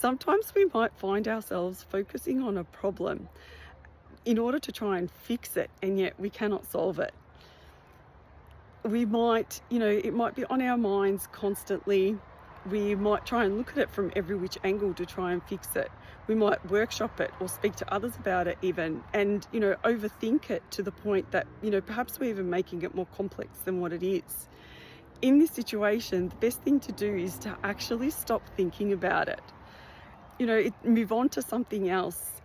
Sometimes we might find ourselves focusing on a problem in order to try and fix it, and yet we cannot solve it. We might, it might be on our minds constantly. We might try and look at it from every which angle to try and fix it. We might workshop it or speak to others about it even, and, overthink it to the point that, perhaps we're even making it more complex than what it is. In this situation, the best thing to do is to actually stop thinking about it. Move on to something else.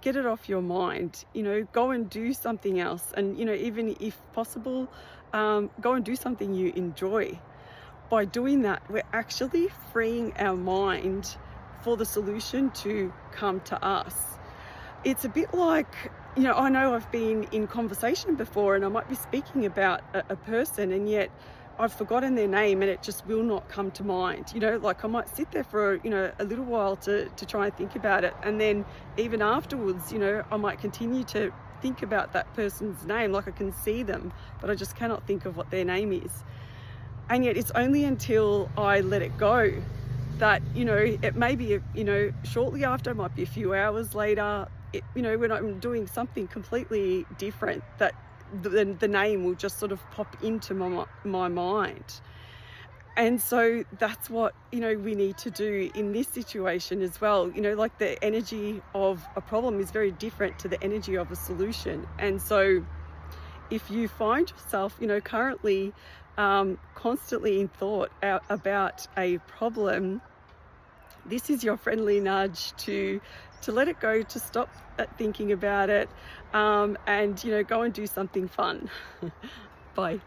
Get it off your mind. Go and do something else, and even if possible, go and do something you enjoy. By doing that, we're actually freeing our mind for the solution to come to us. It's a bit like, I know I've been in conversation before and I might be speaking about a person, and yet I've forgotten their name and it just will not come to mind. Like I might sit there for, a little while to try and think about it. And then even afterwards, I might continue to think about that person's name. Like I can see them, but I just cannot think of what their name is. And yet it's only until I let it go that, it may be, shortly after, it might be a few hours later, when I'm doing something completely different, that the name will just sort of pop into my mind. And so that's what, we need to do in this situation as well. Like the energy of a problem is very different to the energy of a solution. And so if you find yourself, currently constantly in thought about a problem, this is your friendly nudge to let it go, to stop thinking about it, and go and do something fun. Bye.